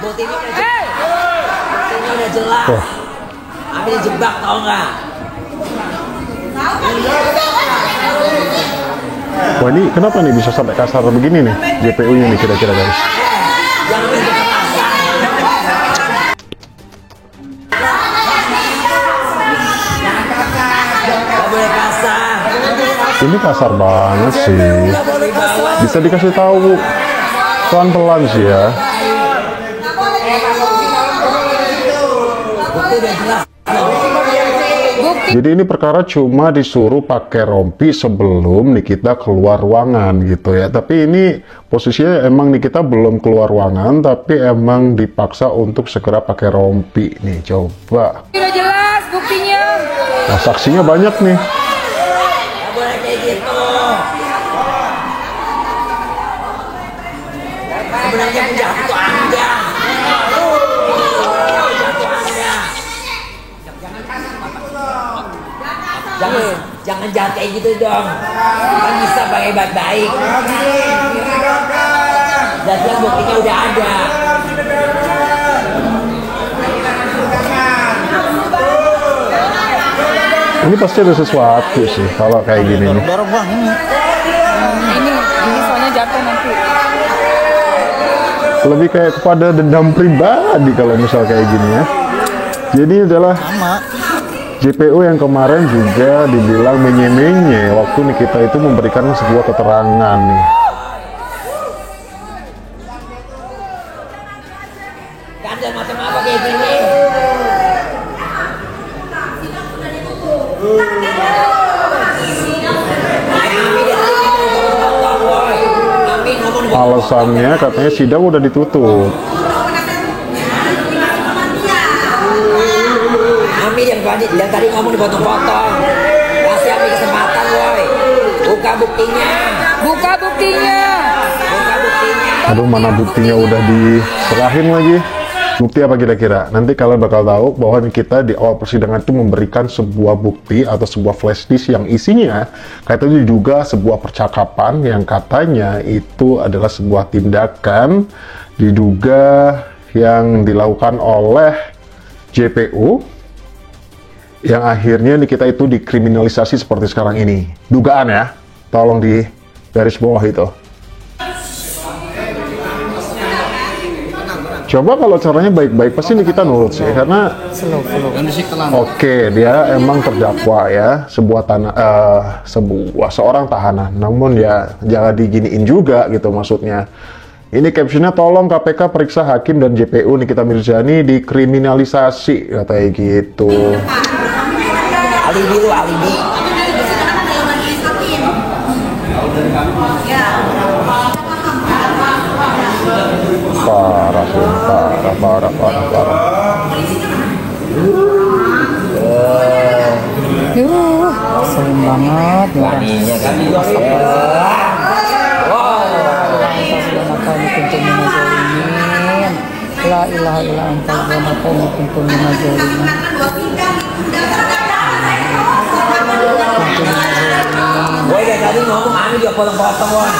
Buktinya udah jelas. Ambil jebak tau nggak? Wah ini kenapa nih bisa sampai kasar begini nih JPU-nya nih kira-kira guys? Ini kasar banget sih. Bisa dikasih tahu pelan-pelan sih ya. Jadi ini perkara cuma disuruh pakai rompi sebelum Nikita keluar ruangan gitu ya. Tapi ini posisinya emang Nikita belum keluar ruangan, tapi emang dipaksa untuk segera pakai rompi nih. Coba. Sudah jelas buktinya. Nah, saksinya banyak nih. Sebenarnya penjahat itu Anda. Jangan jahat kayak gitu dong. Kan bisa pakai baik-baik. Dan buktinya udah ada. Ini pasti ada sesuatu sih kalau kayak gini nih. Ini soalnya jatuh nanti. Lebih kayak kepada dendam pribadi kalau misal kayak gini ya. Jadi adalah JPU yang kemarin juga dibilang menye-menye waktu Nikita itu memberikan sebuah keterangan nih. Kan ada macam apa kayak gini? Alasannya katanya sidang udah ditutup. Ami yang tadi ngomong dipotong-potong. Kasih Ami kesempatan, woi. Buka buktinya. Buka buktinya. Buka buktinya. Aduh, mana buktinya udah diserahin lagi. Bukti apa kira-kira? Nanti kalian bakal tahu bahwa kita di awal persidangan itu memberikan sebuah bukti atau sebuah flash disk yang isinya katanya juga sebuah percakapan yang katanya itu adalah sebuah tindakan diduga yang dilakukan oleh JPU yang akhirnya kita itu dikriminalisasi seperti sekarang ini. Dugaan ya, tolong di garis bawah itu. Coba kalau caranya baik-baik pasti nih kita nurut sih, karena oke, dia emang terdakwa ya, seorang tahanan, namun ya jangan diginiin juga gitu maksudnya. Ini captionnya, tolong KPK periksa hakim dan JPU Nikita Mirzani dikriminalisasi katanya gitu. Alibi lu, alibi. Parah sih, parah. Sering banget. Waninya kan La ilaha illa anta subhanaka inni kuntu minaz zalimin. Woi, dari tadi ngomong Ami dia potong-potong, woi.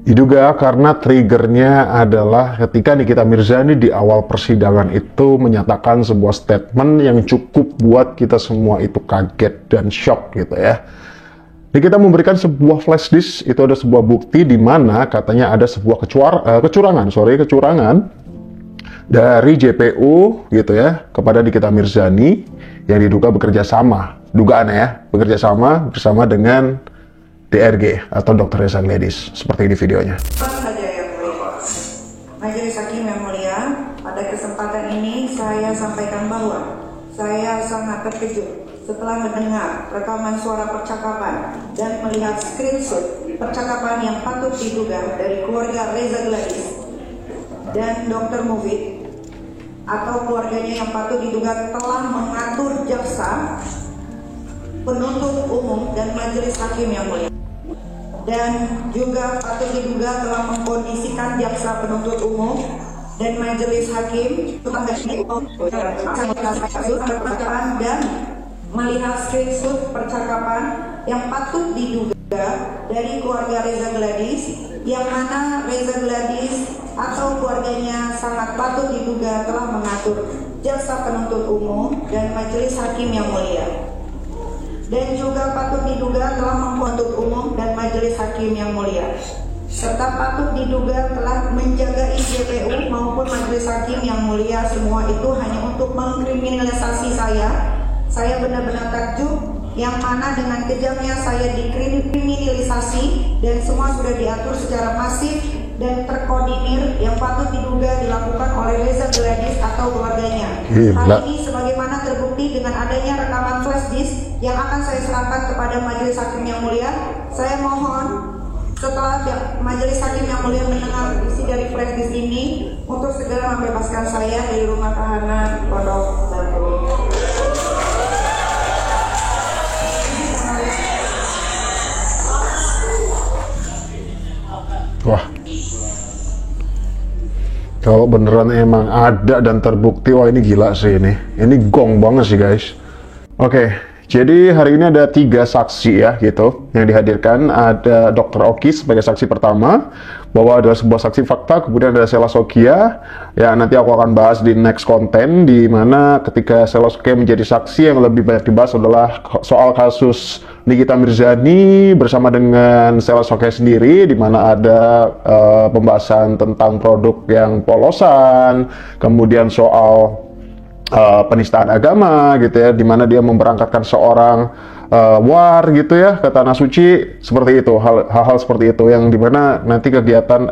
Diduga karena triggernya adalah ketika Nikita Mirzani di awal persidangan itu menyatakan sebuah statement yang cukup buat kita semua itu kaget dan shock gitu ya. Nikita memberikan sebuah flash disk, itu ada sebuah bukti di mana katanya ada sebuah kecurangan dari JPU gitu ya kepada Nikita Mirzani yang diduga bekerja sama, dugaannya ya, bekerja sama bersama dengan DRG atau Dr. Reza Gladys, seperti ini videonya. Majelis Hakim yang mulia, pada kesempatan ini saya sampaikan bahwa saya sangat terkejut setelah mendengar rekaman suara percakapan dan melihat screenshot percakapan yang patut diduga dari keluarga Reza Gladys dan Dr. Mufid atau keluarganya yang patut diduga telah mengatur jaksa, penuntut umum dan majelis hakim yang mulia, dan juga patut diduga telah mengkondisikan jaksa penuntut umum dan majelis hakim dan melihat screenshot percakapan yang patut diduga dari keluarga Reza Gladys, yang mana Reza Gladys atau keluarganya sangat patut diduga telah mengatur jaksa penuntut umum dan majelis hakim yang mulia, dan juga patut diduga telah menuntut umum dan majelis hakim yang mulia, serta patut diduga telah menjaga JPU maupun majelis hakim yang mulia. Semua itu hanya untuk mengkriminalisasi saya. Saya benar-benar takjub, yang mana dengan kejamnya saya dikriminalisasi dan semua sudah diatur secara masif dan terkoordinir yang patut diduga dilakukan oleh Reza Gladys atau keluarganya. Hal ini sebagaimana terbukti dengan adanya rekaman flash disk yang akan saya serahkan kepada majelis hakim yang mulia. Saya mohon setelah majelis hakim yang mulia mendengar isi dari flash disk ini untuk segera membebaskan saya dari rumah tahanan Pondok Batu. Wah, kalau beneran emang ada dan terbukti, wah ini gila sih ini. Ini gong banget sih guys. Oke, jadi hari ini ada 3 saksi ya gitu yang dihadirkan. Ada Dr. Oki sebagai saksi pertama, bahwa adalah sebuah saksi fakta. Kemudian ada Sela Sokia, ya nanti aku akan bahas di next konten, di mana ketika Sela Sokia menjadi saksi, yang lebih banyak dibahas adalah soal kasus Nikita Mirzani bersama dengan Sela Sokia sendiri, di mana ada pembahasan tentang produk yang polosan, kemudian soal penistaan agama gitu ya, di mana dia memberangkatkan seorang war gitu ya ke tanah suci, seperti itu, hal-hal seperti itu yang dimana nanti kegiatan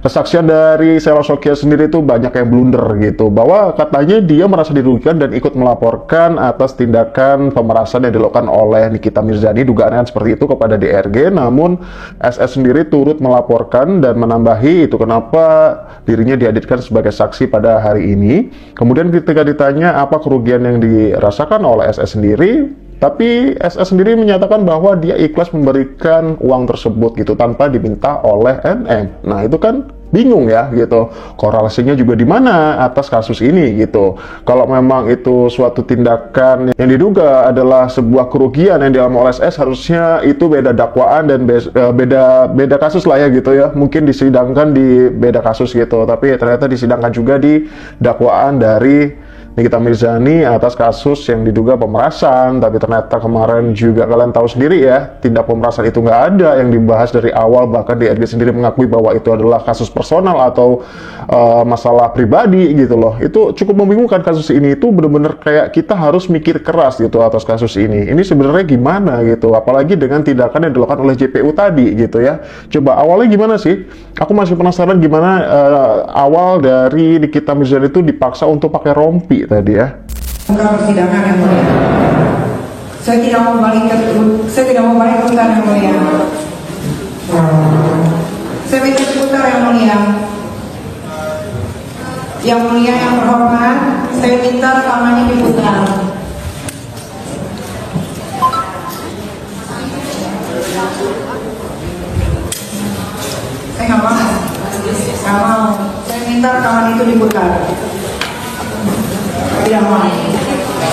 kesaksian dari Sela Sokia sendiri itu banyak yang blunder gitu, bahwa katanya dia merasa dirugikan dan ikut melaporkan atas tindakan pemerasan yang dilakukan oleh Nikita Mirzani, dugaan seperti itu kepada DRG, namun SS sendiri turut melaporkan dan menambahi itu kenapa dirinya dihadirkan sebagai saksi pada hari ini. Kemudian ketika ditanya apa kerugian yang dirasakan oleh SS sendiri, tapi SS sendiri menyatakan bahwa dia ikhlas memberikan uang tersebut gitu tanpa diminta oleh NM. Nah itu kan bingung ya gitu, korelasinya juga di mana atas kasus ini gitu. Kalau memang itu suatu tindakan yang diduga adalah sebuah kerugian yang dialami oleh SS, harusnya itu beda dakwaan dan beda kasus lah ya gitu ya, mungkin disidangkan di beda kasus gitu, tapi ternyata disidangkan juga di dakwaan dari Nikita Mirzani atas kasus yang diduga pemerasan. Tapi ternyata kemarin juga kalian tahu sendiri ya, tindak pemerasan itu nggak ada yang dibahas dari awal. Bahkan DRG sendiri mengakui bahwa itu adalah kasus personal atau masalah pribadi gitu loh. Itu cukup membingungkan kasus ini. Itu bener-bener kayak kita harus mikir keras gitu atas kasus ini. Ini sebenarnya gimana gitu, apalagi dengan tindakan yang dilakukan oleh JPU tadi gitu ya. Coba awalnya gimana sih? Aku masih penasaran gimana awal dari Nikita Mirzani itu dipaksa untuk pakai rompi tadi ya. Bukan persidangan yang mulia. Saya tidak mau balik putar yang mulia. Saya minta putar yang mulia. Yang mulia yang terhormat, saya minta rekamannya diputar. Saya nggak mau. Saya minta rekaman itu diputar. Tidak mau.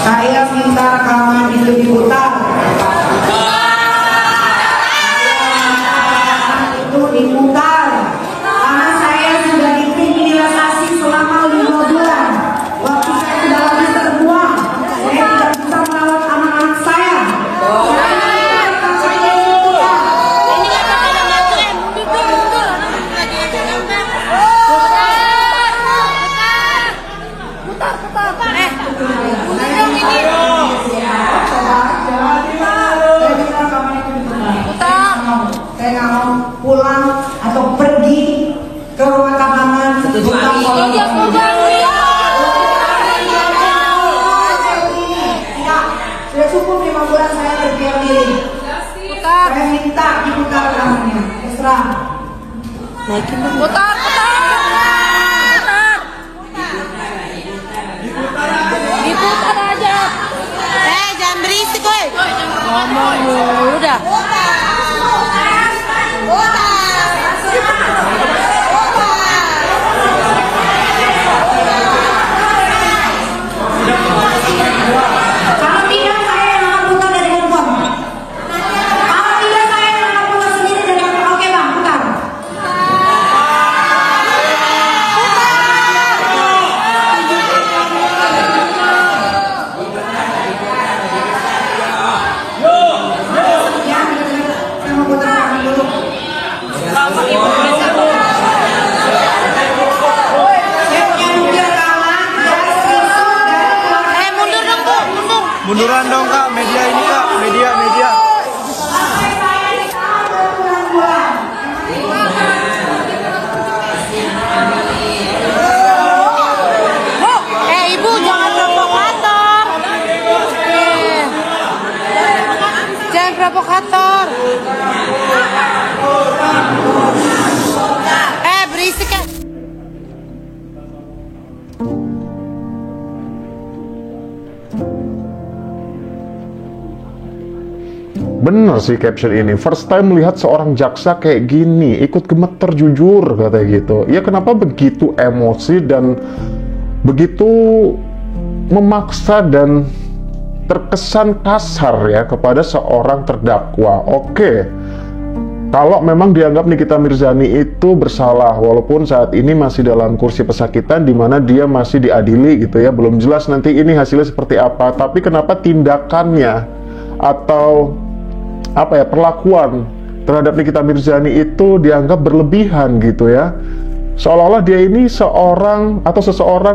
Saya minta rekaman itu diputar. Itu diputar. Karena saya sudah dikriminalisasi selama 5 bulan. Waktu saya sudah habis terbuang. Saya tidak bisa merawat anak-anak saya. Saya nggak mau pulang atau pergi ke rumah tahanan. Sudah cukup 5 bulan saya berdiam diri. Saya minta diputar rekamannya. Terserah. Putar aja. Jangan berisik, woy. Ngomong mulu dah. munduran dong Kak, media ini Kak, media. Ibu jangan provokator. Jangan provokator. Berisik ya. Bener sih caption ini, first time melihat seorang jaksa kayak gini, ikut gemeter jujur, katanya gitu. Ya kenapa begitu emosi dan begitu memaksa dan terkesan kasar ya kepada seorang terdakwa. Oke, kalau memang dianggap Nikita Mirzani itu bersalah, walaupun saat ini masih dalam kursi pesakitan di mana dia masih diadili gitu ya, belum jelas nanti ini hasilnya seperti apa. Tapi kenapa tindakannya atau perlakuan terhadap Nikita Mirzani itu dianggap berlebihan gitu ya, seolah-olah dia ini seseorang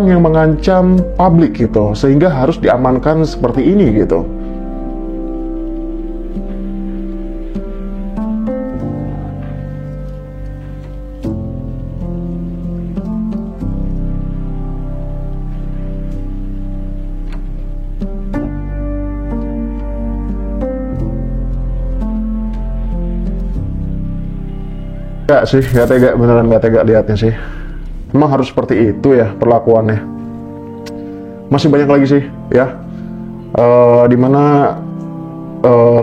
yang mengancam publik gitu, sehingga harus diamankan seperti ini gitu. Gak sih, gak tega, beneran gak tega liatnya sih. Emang harus seperti itu ya perlakuannya. Masih banyak lagi sih ya, dimana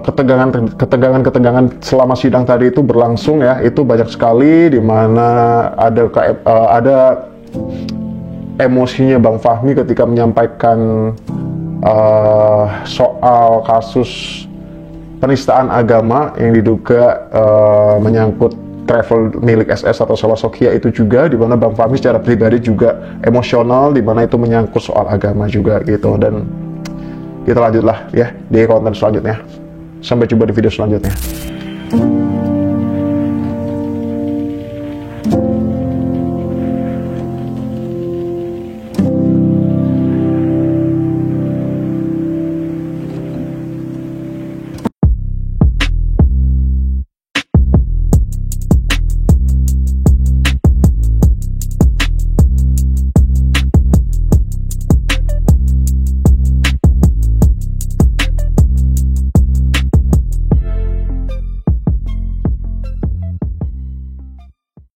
ketegangan selama sidang tadi itu berlangsung ya, itu banyak sekali, dimana ada emosinya Bang Fahmi ketika menyampaikan soal kasus penistaan agama yang diduga menyangkut travel milik SS atau Solosokia itu juga, di mana Bang Fahmi secara pribadi juga emosional, di mana itu menyangkut soal agama juga gitu. Dan kita lanjutlah ya di konten selanjutnya. Sampai jumpa di video selanjutnya.